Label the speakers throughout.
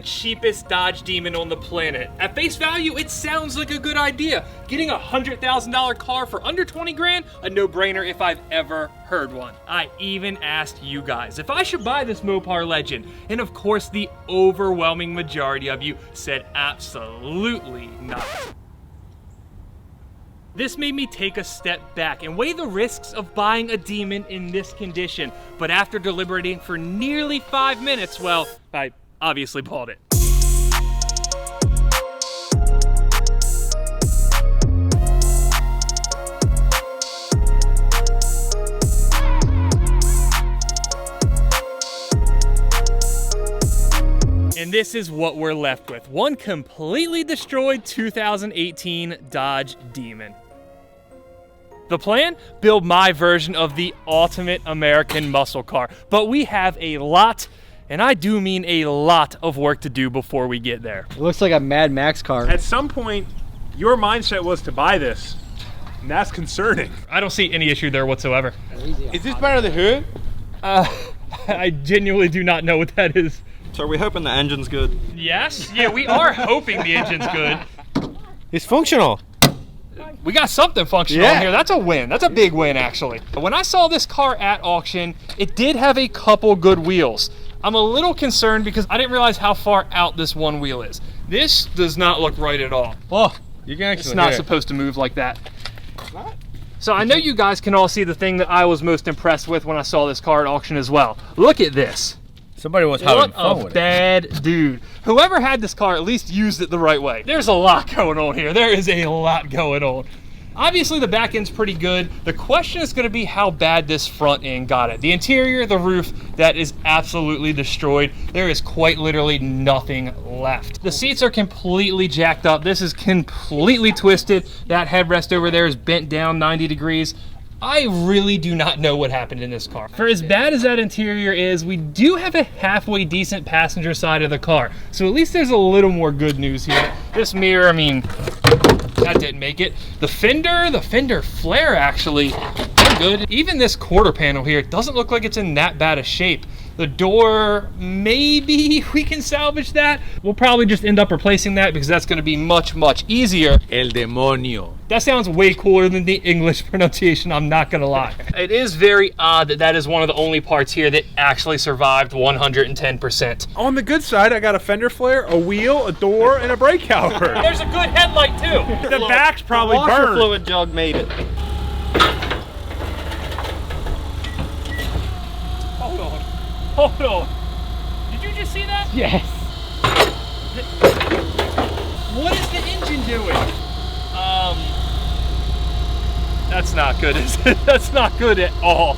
Speaker 1: cheapest Dodge Demon on the planet. At face value, it sounds like a good idea. Getting a $100,000 car for under 20 grand, a no-brainer if I've ever heard one. I even asked you guys if I should buy this Mopar Legend, and of course the overwhelming majority of you said absolutely not. This made me take a step back and weigh the risks of buying a Demon in this condition, but after deliberating for nearly 5 minutes, well, I obviously bought it. And this is what we're left with. One completely destroyed 2018 Dodge Demon. The plan? Build my version of the ultimate American muscle car. But we have a lot, and I do mean a lot of work to do before we get there.
Speaker 2: It looks like a Mad Max car.
Speaker 3: At some point, your mindset was to buy this, and that's concerning.
Speaker 1: I don't see any issue there whatsoever.
Speaker 4: Is this part of the hood?
Speaker 1: I genuinely do not know what that is.
Speaker 4: So are we hoping the engine's good?
Speaker 1: Yes? Yeah, we are hoping the engine's good.
Speaker 4: It's functional.
Speaker 1: We got something functional in here. That's a win. That's a big win, actually. When I saw this car at auction, it did have a couple good wheels. I'm a little concerned because I didn't realize how far out this one wheel is. This does not look right at all. Oh,
Speaker 4: you can actually
Speaker 1: it's not supposed to move like that. So I know you guys can all see the thing that I was most impressed with when I saw this car at auction as well. Look at this.
Speaker 4: Somebody was having fun with it.
Speaker 1: What a bad dude. Whoever had this car at least used it the right way. There's a lot going on here. There is a lot going on. Obviously the back end's pretty good. The question is gonna be how bad this front end got it. The interior, the roof, that is absolutely destroyed. There is quite literally nothing left. The seats are completely jacked up. This is completely twisted. That headrest over there is bent down 90 degrees. I really do not know what happened in this car. For as bad as that interior is, we do have a halfway decent passenger side of the car. So at least there's a little more good news here. This mirror, I mean, that didn't make it. The fender flare actually, good. Even this quarter panel here, it doesn't look like it's in that bad a shape. The door, maybe we can salvage that. We'll probably just end up replacing that because that's gonna be much, much easier.
Speaker 4: El demonio.
Speaker 1: That sounds way cooler than the English pronunciation, I'm not gonna lie. It is very odd that that is one of the only parts here that actually survived 110%.
Speaker 3: On the good side, I got a fender flare, a wheel, a door, and a brake caliper.
Speaker 1: There's a good headlight too.
Speaker 3: The back's probably
Speaker 4: Washer
Speaker 3: burned.
Speaker 4: fluid jug made it.
Speaker 1: Hold on. Did you just see that?
Speaker 2: Yes.
Speaker 1: What is the engine doing? That's not good, is it? That's not good at all.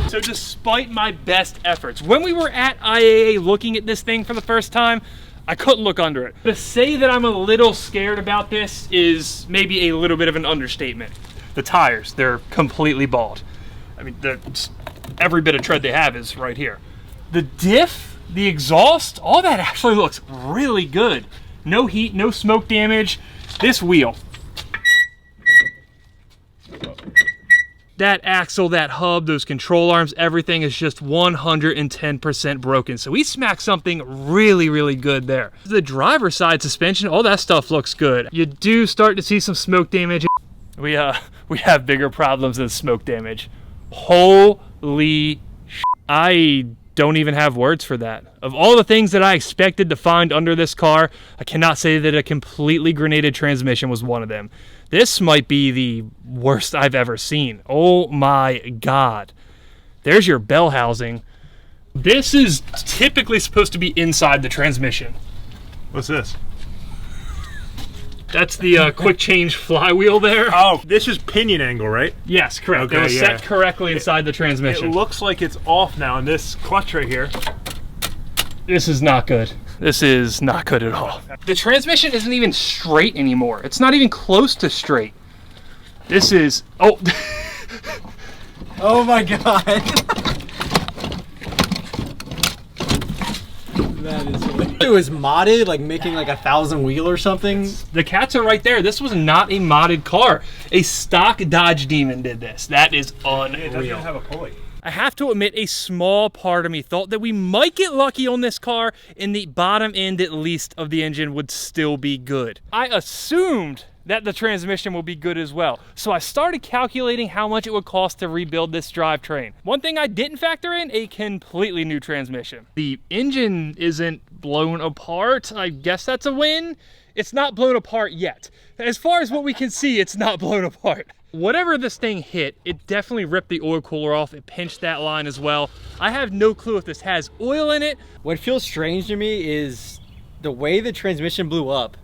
Speaker 1: So despite my best efforts, when we were at IAA looking at this thing for the first time, I couldn't look under it. To say that I'm a little scared about this is maybe a little bit of an understatement. The tires, they're completely bald. I mean, every bit of tread they have is right here. The diff, the exhaust, all that actually looks really good. No heat, no smoke damage. This wheel. That axle, that hub, those control arms, everything is just 110% broken. So we smacked something really, really good there. The driver's side suspension, all that stuff looks good. You do start to see some smoke damage. We have bigger problems than smoke damage. Holy shit. I don't even have words for that. Of all the things that I expected to find under this car, I cannot say that a completely grenaded transmission was one of them. This might be the worst I've ever seen. Oh my God. There's your bell housing. This is typically supposed to be inside the transmission.
Speaker 3: What's this?
Speaker 1: That's the quick change flywheel there.
Speaker 3: Oh, this is pinion angle, right?
Speaker 1: Yes, correct.
Speaker 3: Okay,
Speaker 1: it was set correctly inside the
Speaker 3: It
Speaker 1: transmission.
Speaker 3: looks like it's off now, and this clutch right here.
Speaker 1: This is not good. This is not good at all. The transmission isn't even straight anymore. It's not even close to straight. This is, oh.
Speaker 2: Oh my God. That is hilarious. It was modded, like making like 1,000 wheel or something.
Speaker 1: The cats are right there. This was not a modded car. A stock Dodge Demon did this. That is
Speaker 3: It doesn't even
Speaker 1: unreal.
Speaker 3: have a pulley.
Speaker 1: I have to admit a small part of me thought that we might get lucky on this car and the bottom end at least of the engine would still be good. I assumed that the transmission will be good as well. So I started calculating how much it would cost to rebuild this drivetrain. One thing I didn't factor in, a completely new transmission. The engine isn't blown apart. I guess that's a win. It's not blown apart yet. As far as what we can see, it's not blown apart. Whatever this thing hit, it definitely ripped the oil cooler off. It pinched that line as well. I have no clue if this has oil in it.
Speaker 2: What feels strange to me is the way the transmission blew up.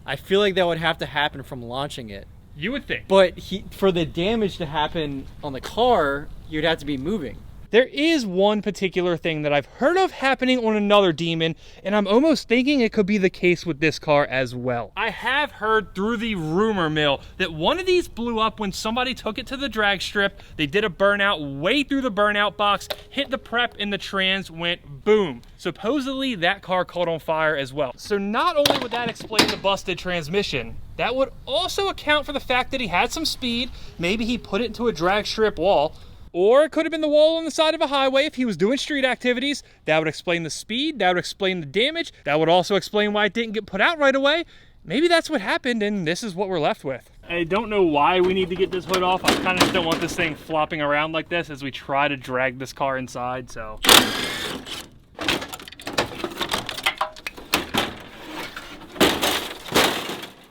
Speaker 2: I feel like that would have to happen from launching it.
Speaker 1: You would think.
Speaker 2: But for the damage to happen on the car, you'd have to be moving.
Speaker 1: There is one particular thing that I've heard of happening on another Demon, and I'm almost thinking it could be the case with this car as well. I have heard through the rumor mill that one of these blew up when somebody took it to the drag strip. They did a burnout way through the burnout box, hit the prep, and the trans went boom. Supposedly that car caught on fire as well. So not only would that explain the busted transmission, that would also account for the fact that he had some speed. Maybe he put it into a drag strip wall. Or it could have been the wall on the side of a highway if he was doing street activities. That would explain the speed, that would explain the damage, that would also explain why it didn't get put out right away. Maybe that's what happened and this is what we're left with. I don't know why we need to get this hood off. I kind of just don't want this thing flopping around like this as we try to drag this car inside, so.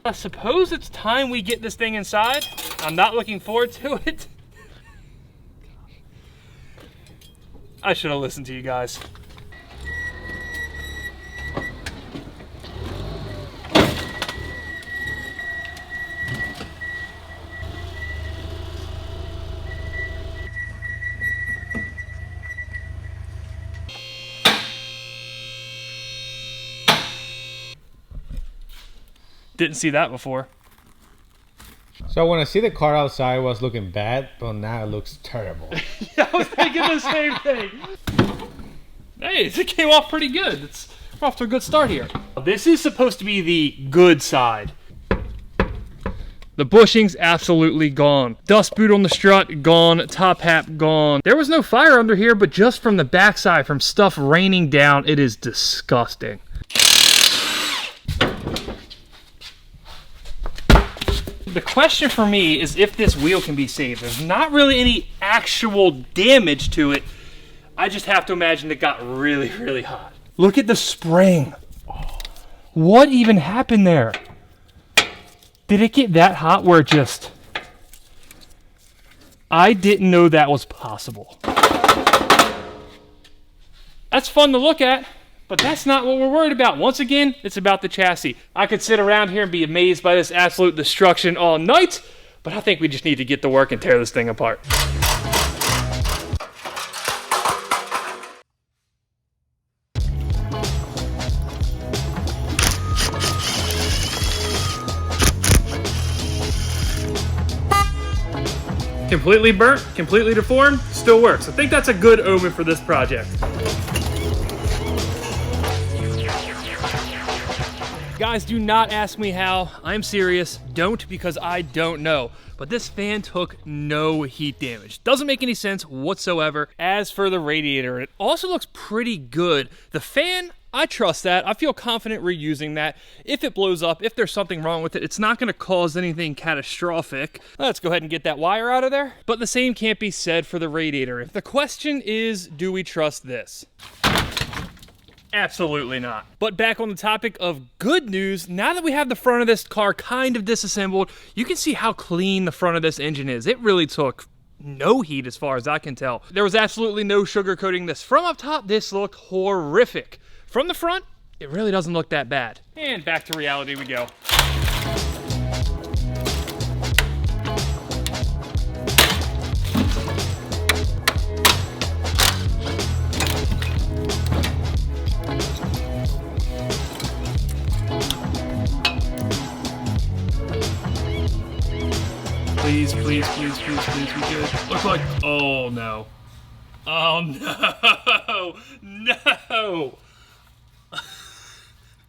Speaker 1: I suppose it's time we get this thing inside. I'm not looking forward to it. I should have listened to you guys. Didn't see that before.
Speaker 4: So when I see the car outside, it was looking bad, but now it looks terrible.
Speaker 1: Yeah, I was thinking the same thing. Hey, it came off pretty good. We're off to a good start here. This is supposed to be the good side. The bushing's absolutely gone. Dust boot on the strut, gone. Top hat, gone. There was no fire under here, but just from the backside, from stuff raining down, it is disgusting. The question for me is if this wheel can be saved. There's not really any actual damage to it. I just have to imagine it got really, really hot. Look at the spring. What even happened there? Did it get that hot where it just... I didn't know that was possible. That's fun to look at. But that's not what we're worried about. Once again, it's about the chassis. I could sit around here and be amazed by this absolute destruction all night, but I think we just need to get to work and tear this thing apart. Completely burnt, completely deformed, still works. I think that's a good omen for this project. Guys, do not ask me how. I'm serious. Don't, because I don't know. But this fan took no heat damage. Doesn't make any sense whatsoever. As for the radiator, it also looks pretty good. The fan, I trust that. I feel confident reusing that. If it blows up, if there's something wrong with it, it's not going to cause anything catastrophic. Let's go ahead and get that wire out of there. But the same can't be said for the radiator. If the question is, do we trust this? Absolutely not. But back on the topic of good news, now that we have the front of this car kind of disassembled, you can see how clean the front of this engine is. It really took no heat as far as I can tell. There was absolutely no sugarcoating this. From up top, this looked horrific. From the front, it really doesn't look that bad. And back to reality we go. Please, please, please, please, please, we good. Look like, oh no. Oh no, no.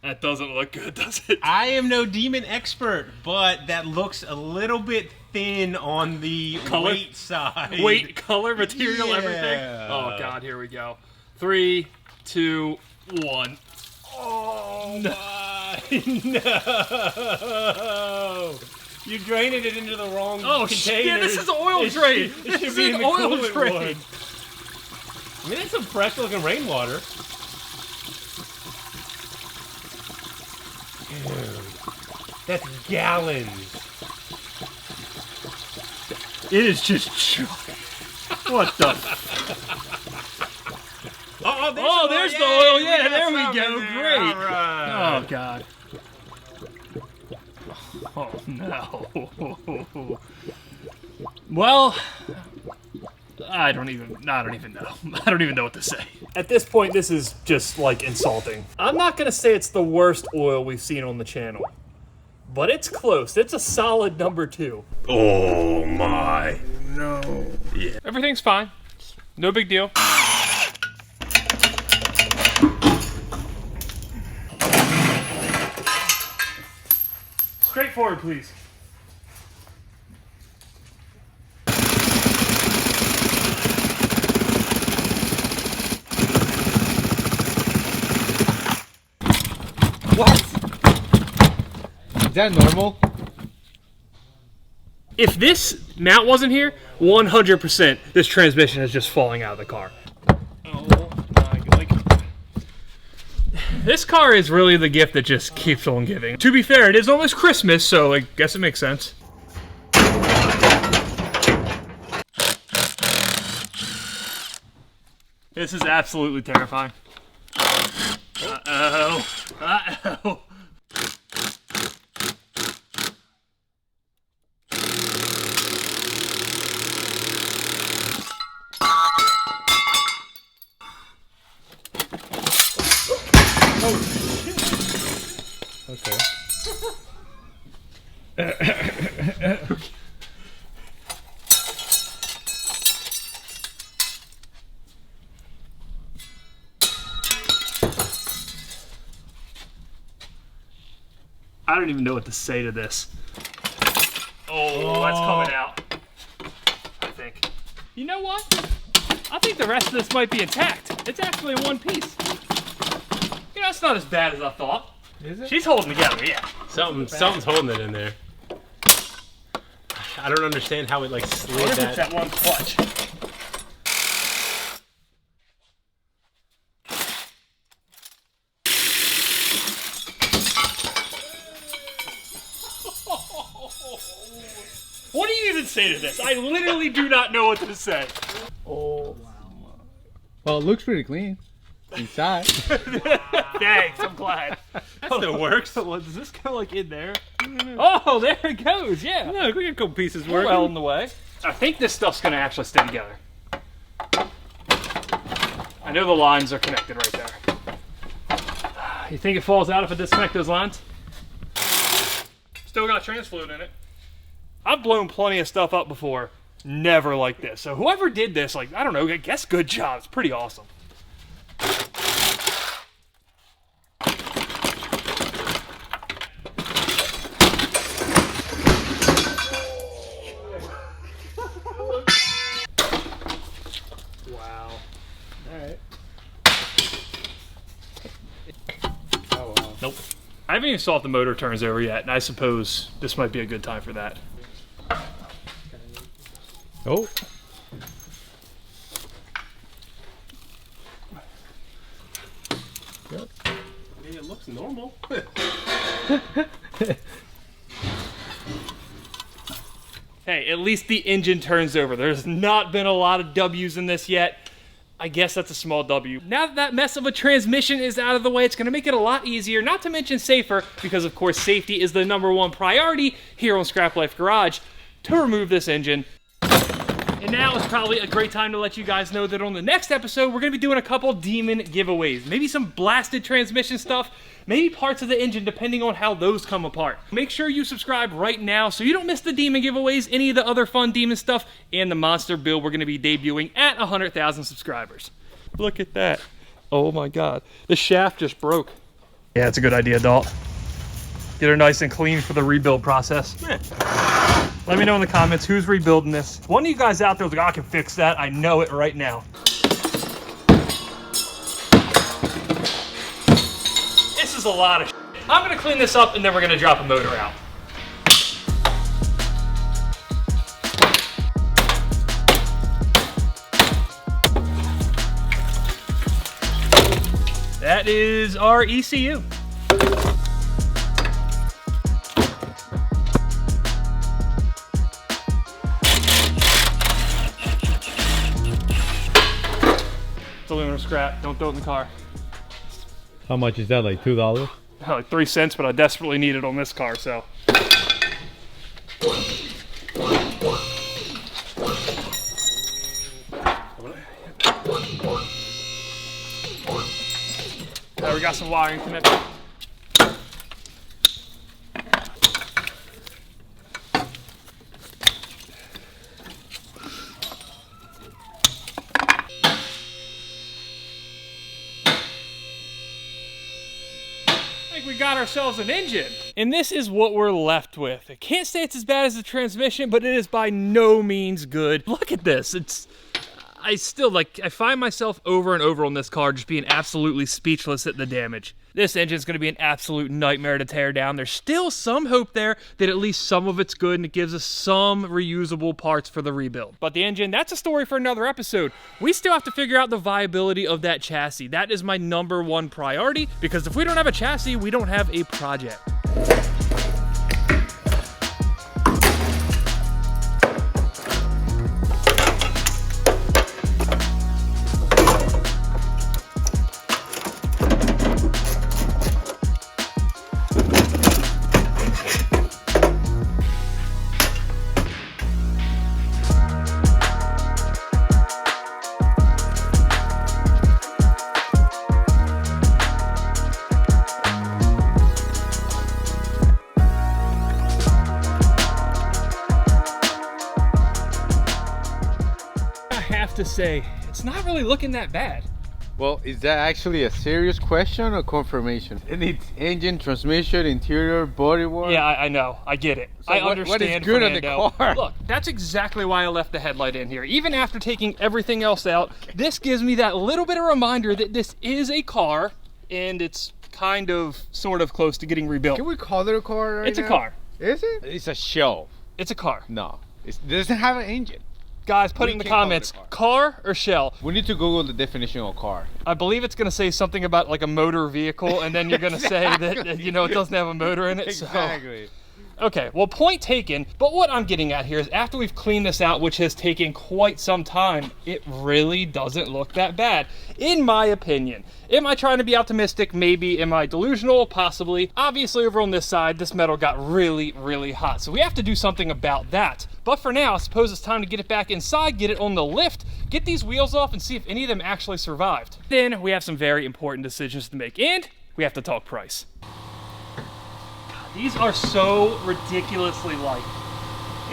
Speaker 1: That doesn't look good, does it?
Speaker 4: I am no demon expert, but that looks a little bit
Speaker 5: thin on the
Speaker 1: Color?
Speaker 5: weight side.
Speaker 1: Weight, color, material,
Speaker 5: Yeah.
Speaker 1: everything. Oh God, here we go. 3, 2, 1.
Speaker 5: Oh my no! You drained it into the wrong
Speaker 1: Oh
Speaker 5: container.
Speaker 1: shit! This is oil drain.
Speaker 5: It
Speaker 1: This
Speaker 5: should
Speaker 1: is
Speaker 5: be in
Speaker 1: an
Speaker 5: the
Speaker 1: oil
Speaker 5: coolant
Speaker 1: drain.
Speaker 5: one. I mean, that's some fresh looking rainwater. Dude, that's gallons.
Speaker 1: It is just what the? Oh, there's the oil. Yeah, there we go. Great.
Speaker 5: All right.
Speaker 1: Oh God. Oh no. Well, I don't even know. I don't even know what to say. At this point, this is just like insulting. I'm not gonna say it's the worst oil we've seen on the channel, but it's close. It's a solid number 2.
Speaker 5: Oh my. No. Yeah.
Speaker 1: Everything's fine. No big deal. Straightforward, please.
Speaker 4: What? Is that normal?
Speaker 1: If this mount wasn't here, 100% this transmission is just falling out of the car.
Speaker 5: Oh my god.
Speaker 1: This car is really the gift that just keeps on giving. To be fair, it is almost Christmas, so I guess it makes sense. This is absolutely terrifying. Uh-oh. Uh-oh.
Speaker 4: Okay.
Speaker 1: I don't even know what to say to this. Oh, that's coming out. I think. You know what? I think the rest of this might be intact. It's actually in one piece. You know, it's not as bad as I thought.
Speaker 4: Is it?
Speaker 1: She's holding together, yeah.
Speaker 5: Something's holding it in there. I don't understand how it like slid
Speaker 1: What if
Speaker 5: that.
Speaker 1: it's that one clutch? What do you even say to this? I literally do not know what to say. Oh,
Speaker 4: Well, it looks pretty clean inside.
Speaker 1: thanks. I'm glad.
Speaker 5: That still works.
Speaker 1: Well, does this go like in there? Oh, there it goes. Yeah.
Speaker 5: Look, we got a couple pieces
Speaker 1: We're
Speaker 5: working.
Speaker 1: well in the way. I think this stuff's gonna actually stay together. I know the lines are connected right there. You think it falls out if I disconnect those lines? Still got trans fluid in it. I've blown plenty of stuff up before. Never like this. So whoever did this, like, I don't know, I guess good job. It's pretty awesome. Wow.
Speaker 4: Alright.
Speaker 5: Oh, wow.
Speaker 1: Nope. I haven't even saw if the motor turns over yet, and I suppose this might be a good time for that.
Speaker 4: Oh.
Speaker 5: Yeah, it looks normal.
Speaker 1: Hey, at least the engine turns over. There's not been a lot of W's in this yet. I guess that's a small W. Now that that mess of a transmission is out of the way, it's gonna make it a lot easier, not to mention safer, because of course safety is the #1 priority here on Scrap Life Garage, to remove this engine. And now is probably a great time to let you guys know that on the next episode, we're gonna be doing a couple demon giveaways. Maybe some blasted transmission stuff, maybe parts of the engine, depending on how those come apart. Make sure you subscribe right now so you don't miss the demon giveaways, any of the other fun demon stuff, and the monster build we're gonna be debuting at 100,000 subscribers. Look at that. Oh my God. The shaft just broke. Yeah, it's a good idea, Dalt. Get her nice and clean for the rebuild process. Let me know in the comments who's rebuilding this. One of you guys out there was like, I can fix that. I know it right now. This is a lot of shit. I'm gonna clean this up and then we're gonna drop a motor out. That is our ECU. It's aluminum scrap, don't throw it in the car.
Speaker 4: How much is that? Like $2?
Speaker 1: Like 3 cents, but I desperately need it on this car, so. We got some wiring connected. I think we got ourselves an engine. And this is what we're left with. I can't say it's as bad as the transmission, but it is by no means good. Look at this. I find myself over and over on this car just being absolutely speechless at the damage. This engine's gonna be an absolute nightmare to tear down. There's still some hope there that at least some of it's good and it gives us some reusable parts for the rebuild. But the engine, that's a story for another episode. We still have to figure out the viability of that chassis. That is my #1 priority, because if we don't have a chassis, we don't have a project. To say it's not really looking that bad.
Speaker 4: Well, is that actually a serious question or confirmation? It needs engine, transmission, interior, bodywork.
Speaker 1: Yeah, I know. I get it.
Speaker 4: So
Speaker 1: I understand.
Speaker 4: What is good
Speaker 1: Fernando.
Speaker 4: on the car?
Speaker 1: Look, that's exactly why I left the headlight in here. Even after taking everything else out, this gives me that little bit of reminder that this is a car and it's kind of, sort of close to getting rebuilt.
Speaker 4: Can we call it a car right
Speaker 1: It's
Speaker 4: now?
Speaker 1: a car.
Speaker 4: Is it? It's a shell.
Speaker 1: It's a car.
Speaker 4: No, it doesn't have an engine.
Speaker 1: Guys, put it in the comments, car or shell?
Speaker 4: We need to Google the definition of car.
Speaker 1: I believe it's going to say something about like a motor vehicle, and then you're going to say that, you know, it doesn't have a motor in it.
Speaker 4: Exactly.
Speaker 1: So. Okay, well, point taken, but what I'm getting at here is after we've cleaned this out, which has taken quite some time, it really doesn't look that bad, in my opinion. Am I trying to be optimistic? Maybe. Am I delusional? Possibly. Obviously, over on this side, this metal got really, really hot, so we have to do something about that. But for now, I suppose it's time to get it back inside, get it on the lift, get these wheels off, and see if any of them actually survived. Then we have some very important decisions to make, and we have to talk price. These are so ridiculously light.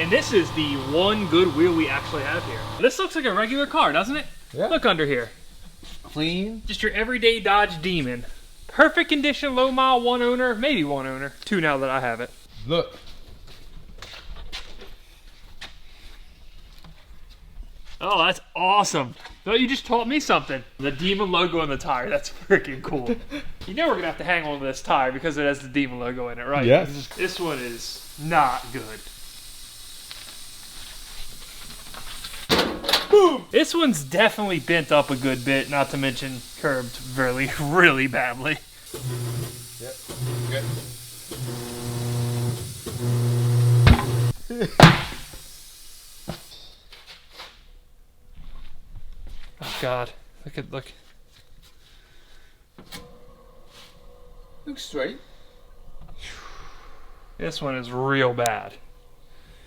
Speaker 1: And this is the one good wheel we actually have here. This looks like a regular car, doesn't it?
Speaker 4: Yeah.
Speaker 1: Look under here.
Speaker 4: Clean.
Speaker 1: Just your everyday Dodge Demon. Perfect condition, low mile, 1 owner, maybe 1 owner. 2 now that I have it.
Speaker 4: Look.
Speaker 1: Oh, that's awesome. No, you just taught me something. The Demon logo on the tire, that's freaking cool. You know we're gonna have to hang on to this tire because it has the Demon logo in it, right?
Speaker 4: Yes.
Speaker 1: This one is not good. Boom! This one's definitely bent up a good bit, not to mention curved really, really badly.
Speaker 4: Yep. Good.
Speaker 1: Oh God, look.
Speaker 4: Looks straight.
Speaker 1: This one is real bad.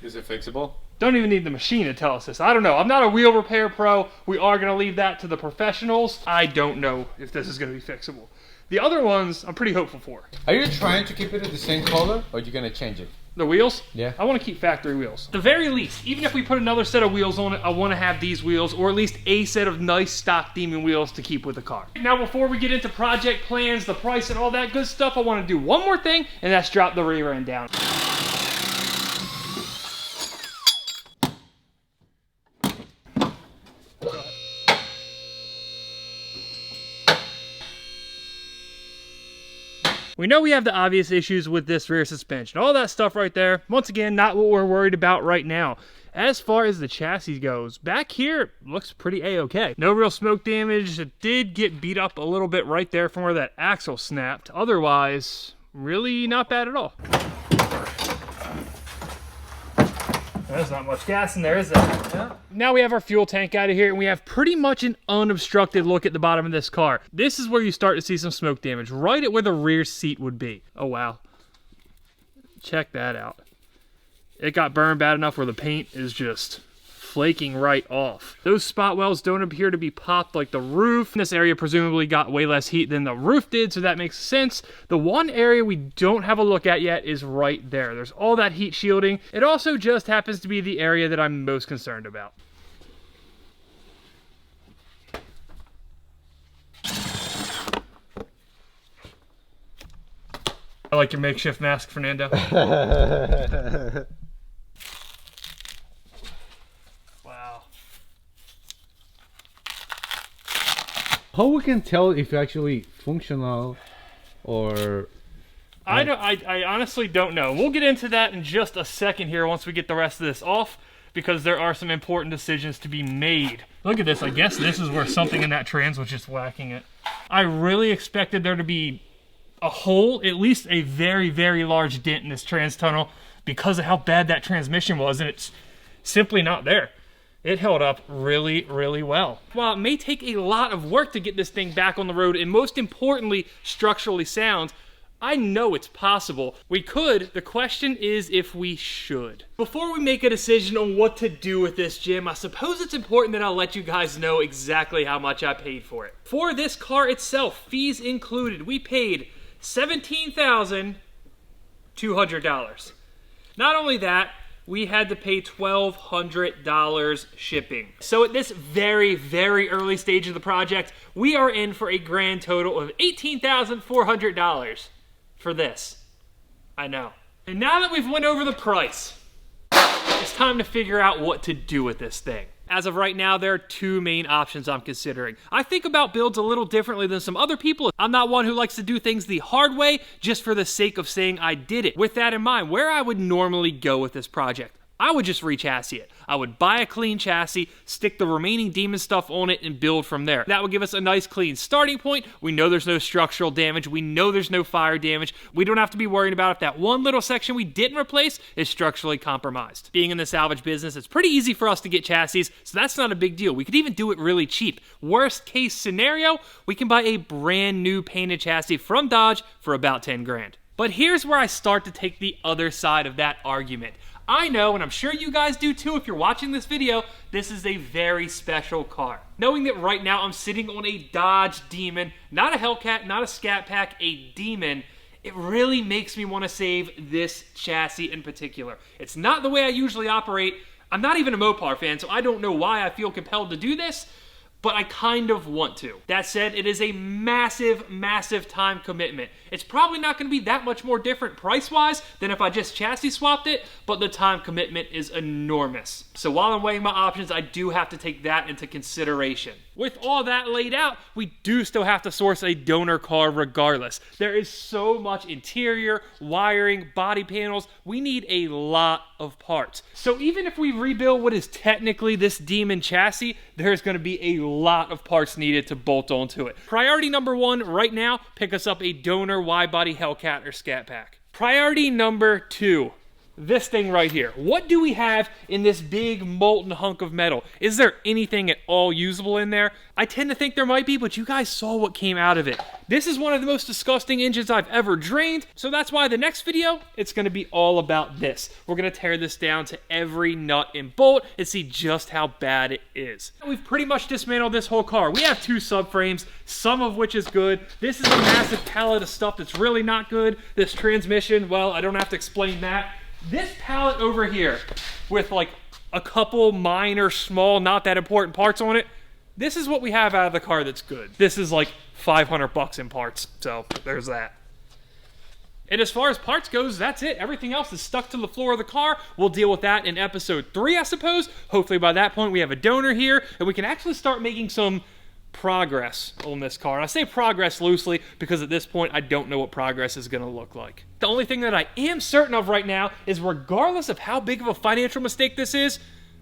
Speaker 4: Is it fixable?
Speaker 1: Don't even need the machine to tell us this. I don't know. I'm not a wheel repair pro. We are going to leave that to the professionals. I don't know if this is going to be fixable. The other ones, I'm pretty hopeful for.
Speaker 4: Are you trying to keep it in the same color, or are you gonna change it?
Speaker 1: The wheels?
Speaker 4: Yeah.
Speaker 1: I want to keep factory wheels. At the very least, even if we put another set of wheels on it, I want to have these wheels, or at least a set of nice stock Demon wheels to keep with the car. Now, before we get into project plans, the price, and all that good stuff, I want to do one more thing, and that's drop the rear end down. We know we have the obvious issues with this rear suspension. All that stuff right there, once again, not what we're worried about right now. As far as the chassis goes, back here looks pretty A-okay. No real smoke damage. It did get beat up a little bit right there from where that axle snapped. Otherwise, really not bad at all. There's not much gas in there, is there? Yeah. Now we have our fuel tank out of here, and we have pretty much an unobstructed look at the bottom of this car. This is where you start to see some smoke damage, right at where the rear seat would be. Oh, wow. Check that out. It got burned bad enough where the paint is just flaking right off. Those spot welds don't appear to be popped like the roof. This area presumably got way less heat than the roof did, so that makes sense. The one area we don't have a look at yet is right there. There's all that heat shielding. It also just happens to be the area that I'm most concerned about. I like your makeshift mask, Fernando. Wow.
Speaker 4: How we can tell if actually functional or...
Speaker 1: I honestly don't know. We'll get into that in just a second here once we get the rest of this off, because there are some important decisions to be made. Look at this. I guess this is where something in that trans was just whacking it. I really expected there to be a hole, at least a very, very large dent in this trans tunnel because of how bad that transmission was, and it's simply not there. It held up really, really well. While it may take a lot of work to get this thing back on the road, and most importantly, structurally sound, I know it's possible. We could. The question is if we should. Before we make a decision on what to do with this, Jim, I suppose it's important that I'll let you guys know exactly how much I paid for it. For this car itself, fees included, we paid $17,200. Not only that, we had to pay $1,200 shipping. So at this very, very early stage of the project, we are in for a grand total of $18,400 for this. I know. And now that we've went over the price, it's time to figure out what to do with this thing. As of right now, there are two main options I'm considering. I think about builds a little differently than some other people. I'm not one who likes to do things the hard way just for the sake of saying I did it. With that in mind, where I would normally go with this project, I would just re-chassis it. I would buy a clean chassis, stick the remaining Demon stuff on it, and build from there. That would give us a nice clean starting point. We know there's no structural damage. We know there's no fire damage. We don't have to be worried about if that one little section we didn't replace is structurally compromised. Being in the salvage business, it's pretty easy for us to get chassis, so that's not a big deal. We could even do it really cheap. Worst case scenario, we can buy a brand new painted chassis from Dodge for about 10 grand. But here's where I start to take the other side of that argument. I know, and I'm sure you guys do too if you're watching this video, this is a very special car. Knowing that right now I'm sitting on a Dodge Demon, not a Hellcat, not a Scat Pack, a Demon, it really makes me want to save this chassis in particular. It's not the way I usually operate. I'm not even a Mopar fan, so I don't know why I feel compelled to do this, but I kind of want to. That said, it is a massive, massive time commitment. It's probably not going to be that much more different price-wise than if I just chassis swapped it, but the time commitment is enormous. So while I'm weighing my options, I do have to take that into consideration. With all that laid out, we do still have to source a donor car regardless. There is so much interior, wiring, body panels. We need a lot of parts. So even if we rebuild what is technically this Demon chassis, there's going to be a lot of parts needed to bolt onto it. Priority number one right now, pick us up a donor wide-body Hellcat or Scat Pack. Priority number two, this thing right here. What do we have in this big molten hunk of metal? Is there anything at all usable in there? I tend to think there might be, but you guys saw what came out of it. This is one of the most disgusting engines I've ever drained, so that's why the next video, it's gonna be all about this. We're gonna tear this down to every nut and bolt and see just how bad it is. We've pretty much dismantled this whole car. We have two subframes, some of which is good. This is a massive pallet of stuff that's really not good. This transmission, well, I don't have to explain that. This pallet over here with like a couple minor, small, not that important parts on it, this is what we have out of the car that's good. This is like $500 in parts, so there's that. And as far as parts goes, that's it. Everything else is stuck to the floor of the car. We'll deal with that in episode 3, I suppose. Hopefully by that point we have a donor here, and we can actually start making some progress on this car. And I say progress loosely because at this point I don't know what progress is going to look like. The only thing that I am certain of right now is regardless of how big of a financial mistake this is,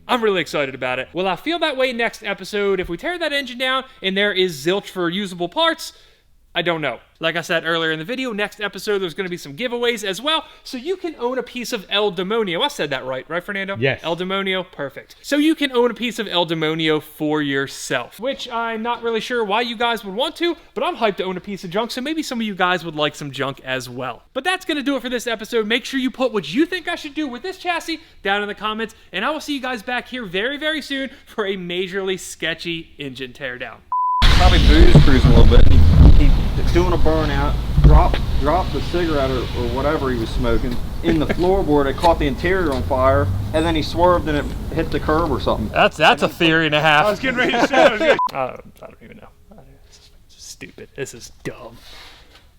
Speaker 1: I'm really excited about it. Will I feel that way next episode if we tear that engine down and there is zilch for usable parts? I don't know. Like I said earlier in the video, next episode there's going to be some giveaways as well, so you can own a piece of El Demonio. I said that right, Fernando?
Speaker 3: Yes.
Speaker 1: El Demonio, perfect. So you can own a piece of El Demonio for yourself, which I'm not really sure why you guys would want to, but I'm hyped to own a piece of junk, so maybe some of you guys would like some junk as well. But that's going to do it for this episode. Make sure you put what you think I should do with this chassis down in the comments, and I will see you guys back here very, very soon for a majorly sketchy engine teardown.
Speaker 6: Probably booze cruising a little bit. He doing a burnout, dropped the cigarette or whatever he was smoking in the floorboard. It caught the interior on fire, and then he swerved and it hit the curb or something.
Speaker 1: That's a theory and a half.
Speaker 3: I was getting ready to say.
Speaker 1: I don't even know. This is stupid. This is dumb.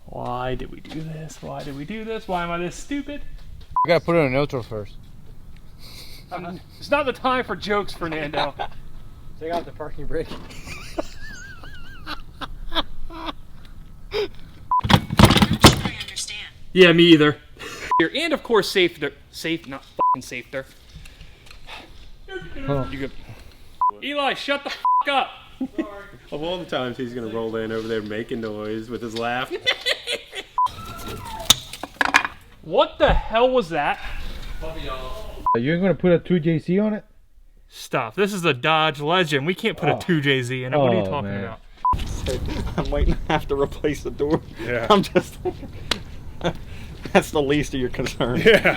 Speaker 1: Why did we do this? Why did we do this? Why am I this stupid?
Speaker 4: You gotta put it in neutral first.
Speaker 1: It's not the time for jokes, Fernando.
Speaker 2: Take out the parking brake.
Speaker 7: I understand.
Speaker 1: Yeah, me either. And of course, not fucking safety. You good? Eli, shut the fuck up.
Speaker 5: Of all the times he's gonna roll in over there making noise with his laugh.
Speaker 1: What the hell was that?
Speaker 4: You ain't gonna put a 2JC on it?
Speaker 1: Stop. This is a Dodge Legend. We can't put a 2JZ in it. What are you talking
Speaker 4: man.
Speaker 1: about?
Speaker 6: I might have to replace the door.
Speaker 3: Yeah.
Speaker 6: I'm just. That's the least of your concerns.
Speaker 3: Yeah.